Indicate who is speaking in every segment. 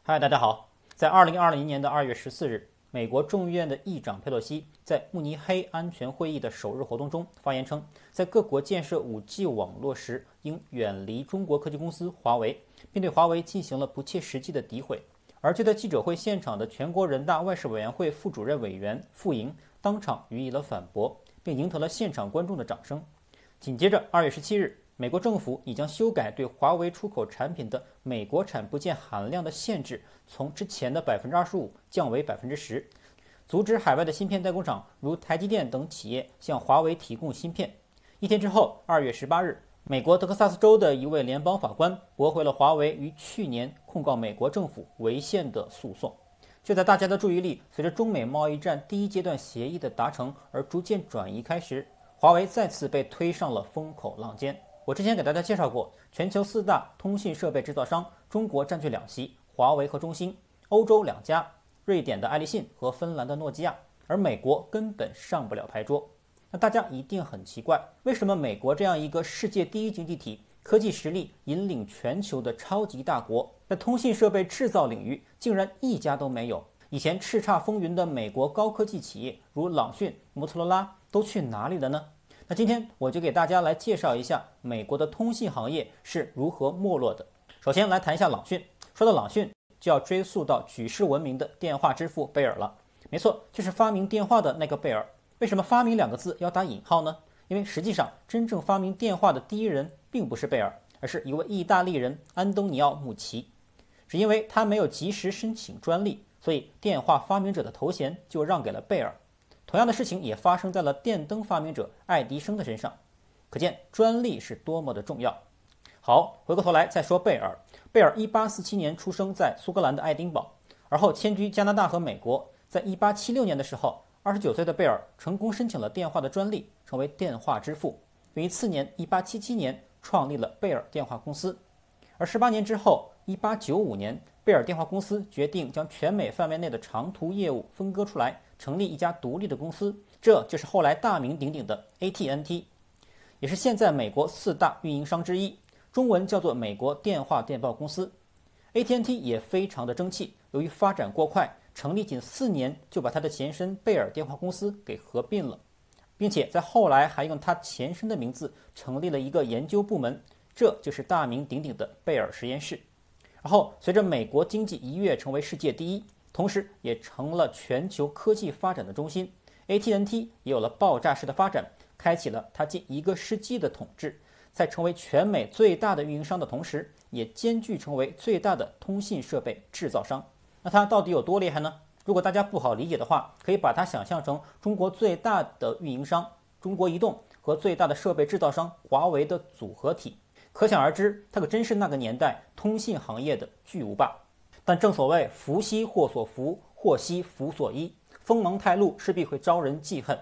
Speaker 1: 嗨，大家好。在2020年的2月14日，美国众议院的议长佩洛西在慕尼黑安全会议的首日活动中发言称，在各国建设5G 网络时，应远离中国科技公司华为，并对华为进行了不切实际的诋毁。而就在记者会现场的全国人大外事委员会副主任委员傅莹当场予以了反驳，并赢得了现场观众的掌声。紧接着2月17日，美国政府已将修改对华为出口产品的美国产部件含量的限制从之前的25%降为10%，阻止海外的芯片代工厂如台积电等企业向华为提供芯片。一天之后，2月18日，美国德克萨斯州的一位联邦法官驳回了华为于去年控告美国政府违宪的诉讼。就在大家的注意力随着中美贸易战第一阶段协议的达成而逐渐转移开时，华为再次被推上了风口浪尖。我之前给大家介绍过，全球4大通信设备制造商，中国占据2席，华为和中兴；欧洲2家，瑞典的爱立信和芬兰的诺基亚，而美国根本上不了牌桌。那大家一定很奇怪，为什么美国这样一个世界第一经济体、科技实力引领全球的超级大国，在通信设备制造领域竟然一家都没有？以前叱咤风云的美国高科技企业如朗讯、摩托罗拉都去哪里了呢？那今天我就给大家来介绍一下美国的通信行业是如何没落的。首先来谈一下朗讯。说到朗讯，就要追溯到举世闻名的电话之父贝尔了。没错，就是发明电话的那个贝尔。为什么发明2个字要打引号呢？因为实际上真正发明电话的第一人并不是贝尔，而是一位意大利人安东尼奥·穆奇。只因为他没有及时申请专利，所以电话发明者的头衔就让给了贝尔。同样的事情也发生在了电灯发明者爱迪生的身上，可见专利是多么的重要。好，回过头来再说贝尔。贝尔1847年出生在苏格兰的爱丁堡，而后迁居加拿大和美国。在1876年的时候，29岁的贝尔成功申请了电话的专利，成为电话之父，并于次年1877年创立了贝尔电话公司。而18年之后，1895年，贝尔电话公司决定将全美范围内的长途业务分割出来，成立一家独立的公司，这就是后来大名鼎鼎的 AT&T， 也是现在美国4大运营商之一，中文叫做美国电话电报公司。AT&T 也非常的争气，由于发展过快，成立仅4年就把它的前身贝尔电话公司给合并了，并且在后来还用它前身的名字成立了一个研究部门，这就是大名鼎鼎的贝尔实验室。然后随着美国经济一跃成为世界第一，同时也成了全球科技发展的中心， AT&T 也有了爆炸式的发展，开启了它近1个世纪的统治。在成为全美最大的运营商的同时，也兼具成为最大的通信设备制造商。那它到底有多厉害呢？如果大家不好理解的话，可以把它想象成中国最大的运营商中国移动和最大的设备制造商华为的组合体。可想而知，它可真是那个年代通信行业的巨无霸。但正所谓福兮祸所伏，祸兮福所依，锋芒太露势必会招人记恨。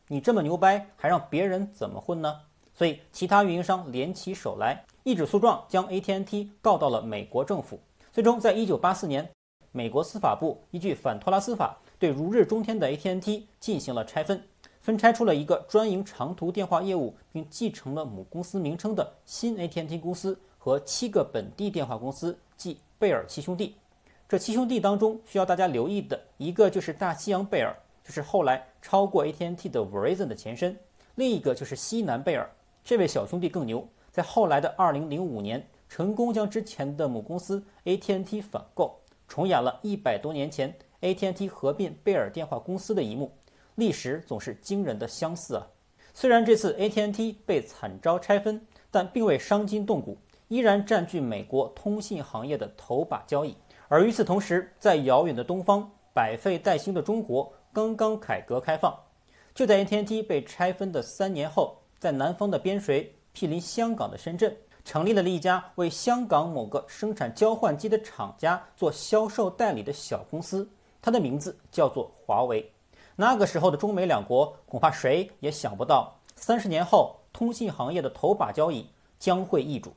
Speaker 1: 你这么牛掰，还让别人怎么混呢？所以其他运营商联起手来，一纸诉状将 AT&T 告到了美国政府。最终在1984年，美国司法部依据反托拉斯法对如日中天的 AT&T 进行了拆分，分拆出了一个专营长途电话业务并继承了母公司名称的新 AT&T 公司和7个本地电话公司，即贝尔7兄弟。这7兄弟当中需要大家留意的一个就是大西洋贝尔，就是后来超过 AT&T 的 Verizon 的前身；另一个就是西南贝尔，这位小兄弟更牛，在后来的2005年成功将之前的母公司 AT&T 反购，重演了100多年前 AT&T 合并贝尔电话公司的一幕。历史总是惊人的相似啊！虽然这次 AT&T 被惨遭拆分，但并未伤筋动骨，依然占据美国通信行业的头把交椅。而与此同时，在遥远的东方，百废待兴的中国刚刚改革开放。就在 AT&T 被拆分的3年后，在南方的边陲，毗邻香港的深圳，成立了一家为香港某个生产交换机的厂家做销售代理的小公司，它的名字叫做华为。那个时候的中美两国，恐怕谁也想不到，30年后，通信行业的头把交椅将会易主。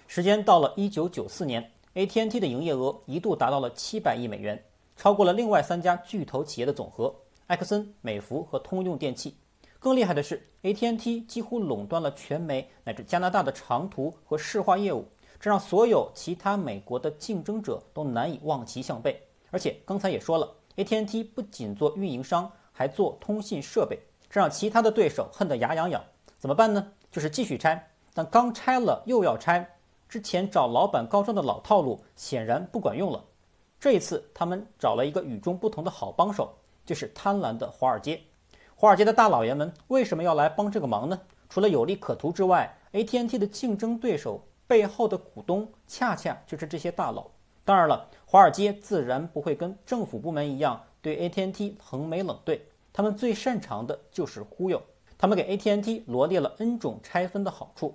Speaker 1: 时间到了1994年，AT&T 的营业额一度达到了700亿美元，超过了另外3家巨头企业的总和：埃克森、美孚和通用电气。更厉害的是 ，AT&T 几乎垄断了全美乃至加拿大的长途和市话业务，这让所有其他美国的竞争者都难以望其项背。而且刚才也说了， AT&T 不仅做运营商，还做通信设备，这让其他的对手恨得牙痒痒。怎么办呢？就是继续拆，但刚拆了又要拆，之前找老板告状的老套路显然不管用了。这一次他们找了一个与众不同的好帮手，就是贪婪的华尔街。华尔街的大老爷们为什么要来帮这个忙呢？除了有利可图之外， AT&T 的竞争对手背后的股东恰恰就是这些大佬。当然了，华尔街自然不会跟政府部门一样对 AT&T 横眉冷对，他们最擅长的就是忽悠。他们给 AT&T 罗列了 N 种拆分的好处，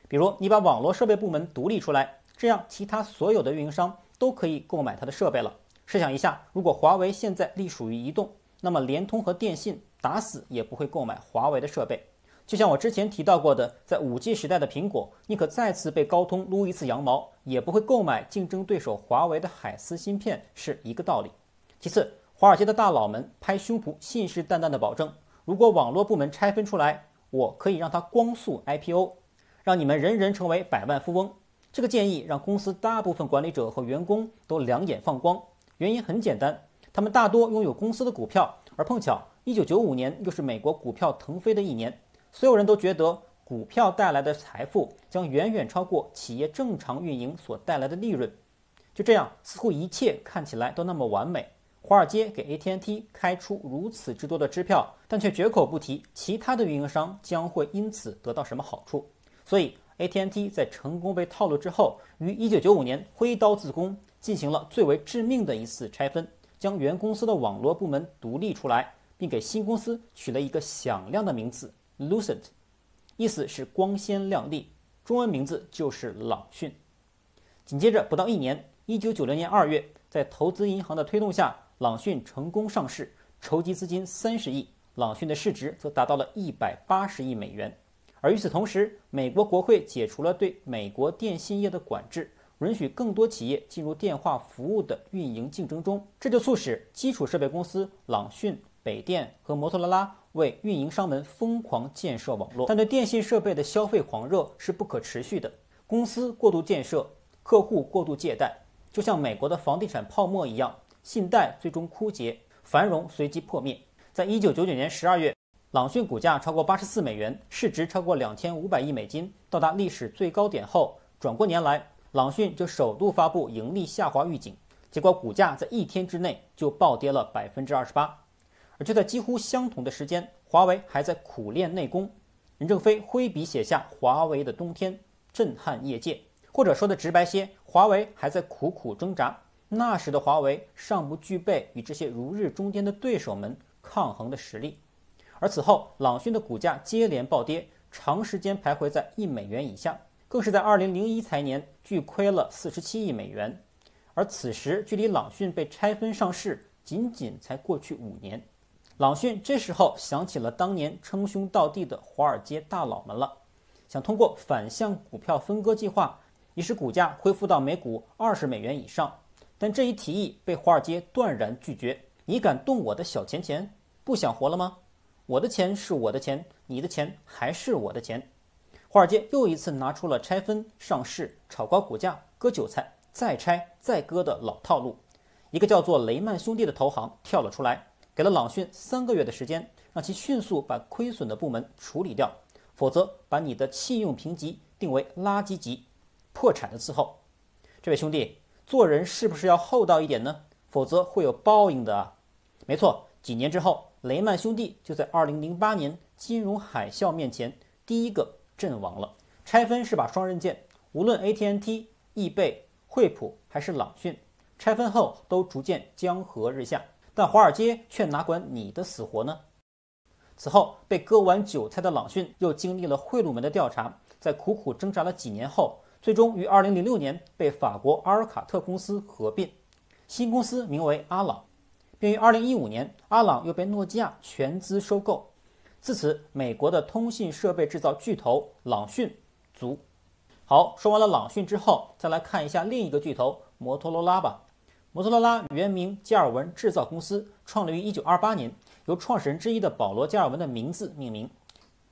Speaker 1: 比如你把网络设备部门独立出来，这样其他所有的运营商都可以购买它的设备了。试想一下，如果华为现在隶属于移动，那么联通和电信打死也不会购买华为的设备。就像我之前提到过的，在 5G 时代的苹果，宁可再次被高通撸一次羊毛，也不会购买竞争对手华为的海思芯片是一个道理。其次，华尔街的大佬们拍胸脯信誓旦旦地保证，如果网络部门拆分出来，我可以让它光速 IPO， 让你们人人成为百万富翁。这个建议让公司大部分管理者和员工都两眼放光。原因很简单，他们大多拥有公司的股票，而碰巧1995年又是美国股票腾飞的一年，所有人都觉得股票带来的财富将远远超过企业正常运营所带来的利润。就这样，似乎一切看起来都那么完美。华尔街给 AT&T 开出如此之多的支票，但却绝口不提其他的运营商将会因此得到什么好处。所以 AT&T 在成功被套路之后，于1995年挥刀自宫，进行了最为致命的一次拆分，将原公司的网络部门独立出来，并给新公司取了一个响亮的名字 Lucent， 意思是光鲜亮丽，中文名字就是朗讯。紧接着不到一年，1990年2月，在投资银行的推动下，朗讯成功上市，筹集资金30亿，朗讯的市值则达到了180亿美元。而与此同时，美国国会解除了对美国电信业的管制，允许更多企业进入电话服务的运营竞争中，这就促使基础设备公司朗讯、北电和摩托罗拉为运营商们疯狂建设网络。但对电信设备的消费狂热是不可持续的，公司过度建设，客户过度借贷，就像美国的房地产泡沫一样，信贷最终枯竭，繁荣随即破灭。在1999年12月，朗讯股价超过84美元，市值超过2500亿美金，到达历史最高点后，转过年来，朗讯就首度发布盈利下滑预警，结果股价在一天之内就暴跌了28%。而就在几乎相同的时间，华为还在苦练内功。任正非挥笔写下《华为的冬天》，震撼业界。或者说的直白些，华为还在苦苦挣扎。那时的华为尚不具备与这些如日中天的对手们抗衡的实力。而此后，朗讯的股价接连暴跌，长时间徘徊在1美元以下，更是在2001财年巨亏了47亿美元。而此时距离朗讯被拆分上市仅仅才过去5年。朗讯这时候想起了当年称兄道弟的华尔街大佬们了，想通过反向股票分割计划，以使股价恢复到每股20美元以上。但这一提议被华尔街断然拒绝。你敢动我的小钱钱？不想活了吗？我的钱是我的钱，你的钱还是我的钱。华尔街又一次拿出了拆分、上市、炒高股价、割韭菜、再拆再割的老套路。一个叫做雷曼兄弟的投行跳了出来，给了朗讯3个月的时间，让其迅速把亏损的部门处理掉，否则把你的信用评级定为垃圾级，破产的伺候。这位兄弟，做人是不是要厚道一点呢？否则会有报应的啊！没错，几年之后，雷曼兄弟就在2008年金融海啸面前第一个阵亡了。拆分是把双刃剑，无论 AT&T、易贝、惠普还是朗讯，拆分后都逐渐江河日下，但华尔街却哪管你的死活呢？此后，被割完韭菜的朗讯又经历了贿赂门的调查，在苦苦挣扎了几年后，最终于2006年被法国阿尔卡特公司合并，新公司名为阿朗，并于2015年，阿朗又被诺基亚全资收购。自此，美国的通信设备制造巨头朗讯足。好，说完了朗讯之后，再来看一下另一个巨头摩托罗拉吧。摩托罗拉原名加尔文制造公司，创立于1928年，由创始人之一的保罗·加尔文的名字命名。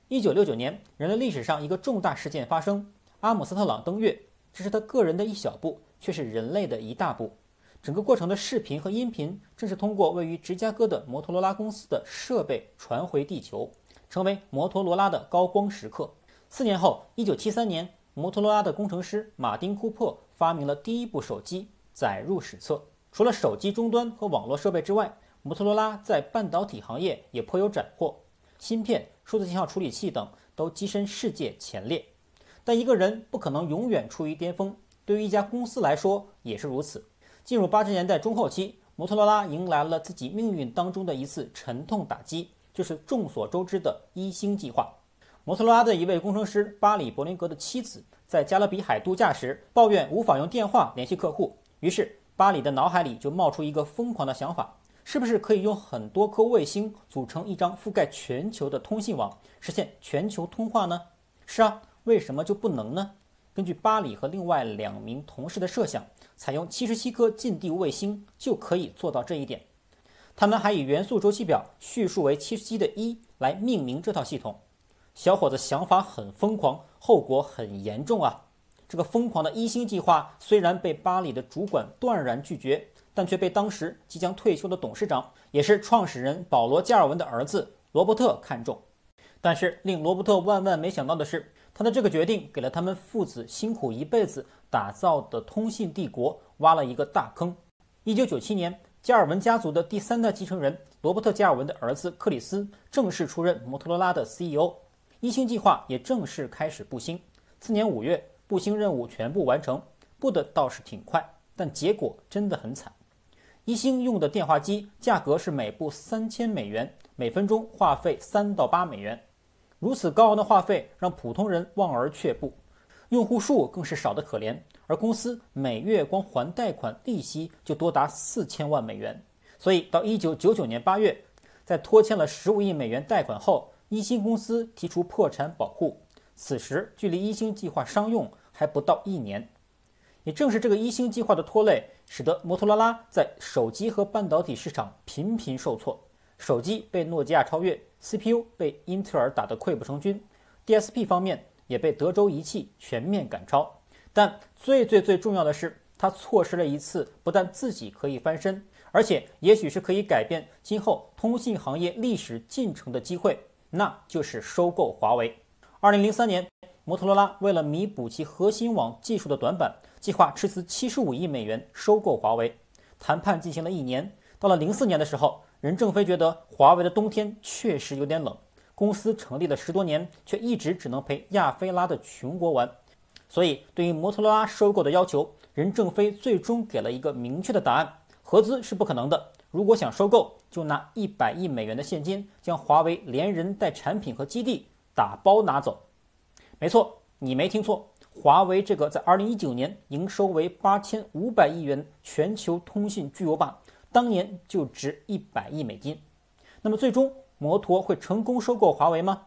Speaker 1: 1969年，人类历史上一个重大事件发生，阿姆斯特朗登月。这是他个人的一小步，却是人类的一大步。整个过程的视频和音频正是通过位于芝加哥的摩托罗拉公司的设备传回地球，成为摩托罗拉的高光时刻。4年后，1973年，摩托罗拉的工程师马丁·库珀发明了第一部手机，载入史册。除了手机终端和网络设备之外，摩托罗拉在半导体行业也颇有斩获，芯片、数字信号处理器等都跻身世界前列。但一个人不可能永远处于巅峰，对于一家公司来说也是如此。进入80年代中后期，摩托罗拉迎来了自己命运当中的一次沉痛打击，就是众所周知的一星计划。摩托罗拉的一位工程师巴里·伯林格的妻子在加勒比海度假时抱怨无法用电话联系客户，于是巴里的脑海里就冒出一个疯狂的想法，是不是可以用很多颗卫星组成一张覆盖全球的通信网，实现全球通话呢？是啊，为什么就不能呢？根据巴里和另外2名同事的设想，采用77颗近地卫星就可以做到这一点。他们还以元素周期表序数为77的1来命名这套系统。小伙子想法很疯狂，后果很严重啊！这个疯狂的一星计划虽然被巴里的主管断然拒绝，但却被当时即将退休的董事长，也是创始人保罗·加尔文的儿子罗伯特看中。但是令罗伯特万万没想到的是，他的这个决定给了他们父子辛苦一辈子打造的通信帝国挖了一个大坑。1997年，加尔文家族的第3代继承人罗伯特·加尔文的儿子克里斯正式出任摩托罗拉的 CEO， 一星计划也正式开始布星。次年5月，布星任务全部完成，布的倒是挺快，但结果真的很惨。一星用的电话机价格是每部$3000，每分钟话费3到8美元。如此高昂的话费让普通人望而却步，用户数更是少得可怜，而公司每月光还贷款利息就多达4000万美元。所以到1999年8月，在拖欠了15亿美元贷款后，一星公司提出破产保护。此时距离一星计划商用还不到1年。也正是这个一星计划的拖累，使得摩托罗拉在手机和半导体市场频频受挫。手机被诺基亚超越， CPU 被英特尔打得溃不成军， DSP 方面也被德州仪器全面赶超。但最重要的是，他错失了一次不但自己可以翻身，而且也许是可以改变今后通信行业历史进程的机会，那就是收购华为。2003年，摩托罗拉为了弥补其核心网技术的短板，计划斥资75亿美元收购华为。谈判进行了1年，到了04年的时候，任正非觉得华为的冬天确实有点冷，公司成立了10多年，却一直只能陪亚非拉的穷国玩。所以对于摩托罗拉收购的要求，任正非最终给了一个明确的答案：合资是不可能的，如果想收购，就拿100亿美元的现金，将华为连人带产品和基地打包拿走。没错，你没听错，华为这个在2019年营收为8500亿元全球通信巨无霸，当年就值100亿美金。那么最终摩托会成功收购华为吗？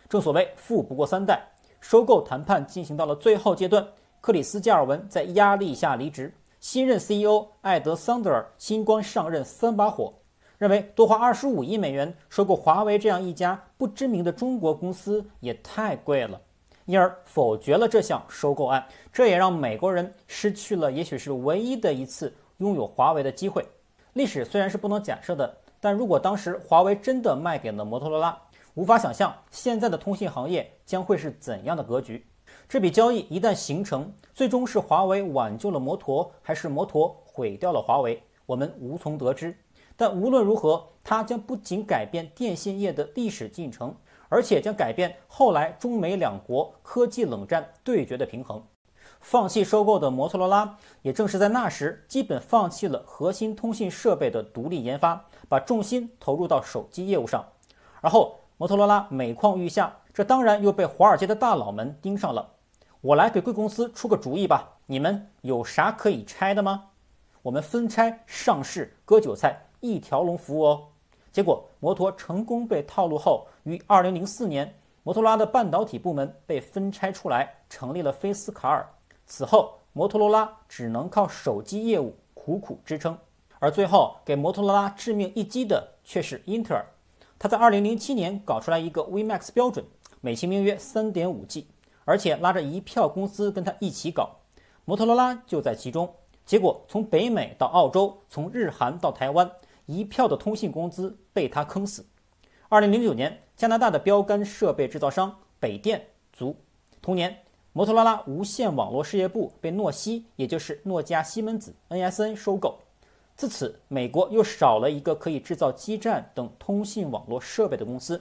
Speaker 1: 正所谓富不过3代，收购谈判进行到了最后阶段，克里斯·加尔文在压力下离职，新任 CEO 艾德·桑德尔新官上任3把火，认为多花25亿美元收购华为这样一家不知名的中国公司也太贵了，因而否决了这项收购案。这也让美国人失去了也许是唯一的一次拥有华为的机会。历史虽然是不能假设的，但如果当时华为真的卖给了摩托罗拉，无法想象现在的通信行业将会是怎样的格局。这笔交易一旦形成，最终是华为挽救了摩托，还是摩托毁掉了华为，我们无从得知。但无论如何，它将不仅改变电信业的历史进程，而且将改变后来中美2国科技冷战对决的平衡。放弃收购的摩托罗拉，也正是在那时基本放弃了核心通信设备的独立研发，把重心投入到手机业务上。而后摩托罗拉每况愈下，这当然又被华尔街的大佬们盯上了。我来给贵公司出个主意吧，你们有啥可以拆的吗？我们分拆上市割韭菜，一条龙服务哦。结果摩托成功被套路后，于2004年摩托罗拉的半导体部门被分拆出来，成立了菲斯卡尔。此后摩托罗拉只能靠手机业务苦苦支撑，而最后给摩托罗拉致命一击的却是英特尔。他在2007年搞出来一个 VMAX 标准，美其名曰 3.5G， 而且拉着一票公司跟他一起搞。摩托罗拉就在其中。结果从北美到澳洲，从日韩到台湾，一票的通信公司被他坑死。2009年，加拿大的标杆设备制造商北电卒。同年，摩托罗拉无线网络事业部被诺西，也就是诺基亚西门子 NSN 收购。自此，美国又少了一个可以制造基站等通信网络设备的公司。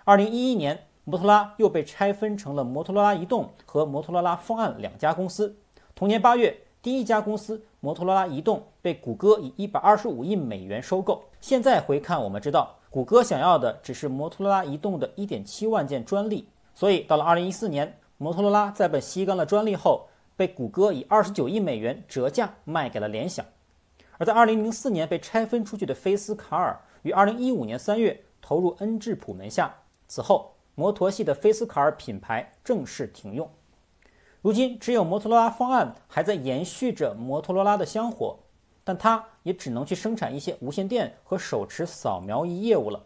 Speaker 1: 2011年，摩托罗拉又被拆分成了摩托罗拉移动和摩托罗拉方案两家公司。同年8月，第一家公司摩托罗拉移动被谷歌以125亿美元收购。现在回看，我们知道谷歌想要的只是摩托罗拉移动的 1.7 万件专利，所以到了2014年，摩托罗拉在被吸干了专利后，被谷歌以29亿美元折价卖给了联想。而在2004年被拆分出去的菲斯卡尔于2015年3月投入恩智浦门下，此后摩托系的菲斯卡尔品牌正式停用。如今只有摩托罗拉方案还在延续着摩托罗拉的香火，但它也只能去生产一些无线电和手持扫描仪业务了，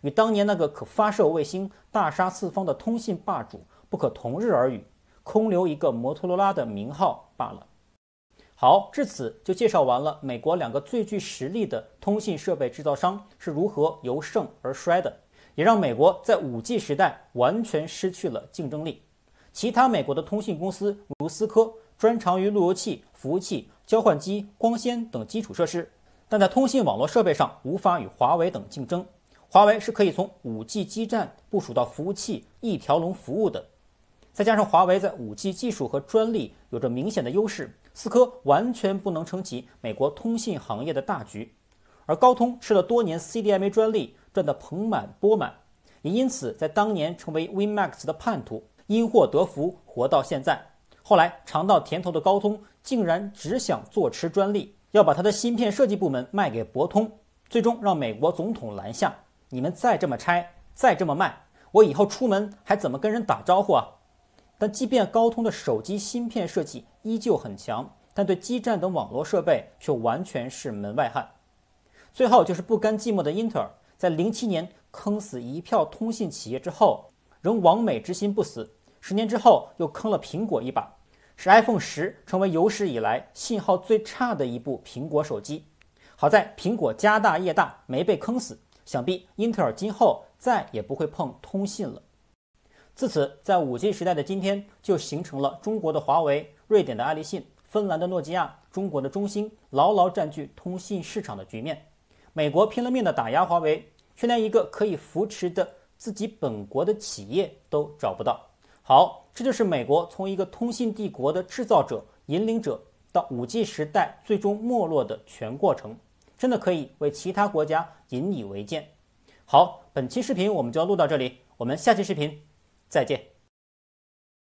Speaker 1: 与当年那个可发射卫星、大杀四方的通信霸主不可同日而语，空留一个摩托罗拉的名号罢了。好，至此就介绍完了美国两个最具实力的通信设备制造商是如何由盛而衰的，也让美国在 5G 时代完全失去了竞争力。其他美国的通信公司如思科，专长于路由器、服务器、交换机、光纤等基础设施，但在通信网络设备上无法与华为等竞争。华为是可以从 5G 基站部署到服务器一条龙服务的，再加上华为在 5G 技术和专利有着明显的优势，思科完全不能撑起美国通信行业的大局。而高通吃了多年 CDMA 专利，赚得盆满钵满，也因此在当年成为 Winmax 的叛徒，因祸得福，活到现在。后来尝到甜头的高通竟然只想坐吃专利，要把他的芯片设计部门卖给博通，最终让美国总统拦下。你们再这么拆，再这么卖，我以后出门还怎么跟人打招呼啊？但即便高通的手机芯片设计依旧很强，但对基站等网络设备却完全是门外汉。最后就是不甘寂寞的英特尔，在07年坑死一票通信企业之后，仍亡美之心不死，10年之后又坑了苹果一把，使 iPhone 10成为有史以来信号最差的一部苹果手机。好在苹果家大业大，没被坑死，想必英特尔今后再也不会碰通信了。自此，在 5G 时代的今天，就形成了中国的华为、瑞典的爱立信、芬兰的诺基亚、中国的中兴牢牢占据通信市场的局面。美国拼了命的打压华为，却连一个可以扶持的自己本国的企业都找不到。好，这就是美国从一个通信帝国的制造者、引领者，到 5G 时代最终没落的全过程，真的可以为其他国家引以为鉴。好，本期视频我们就要录到这里，我们下期视频再见。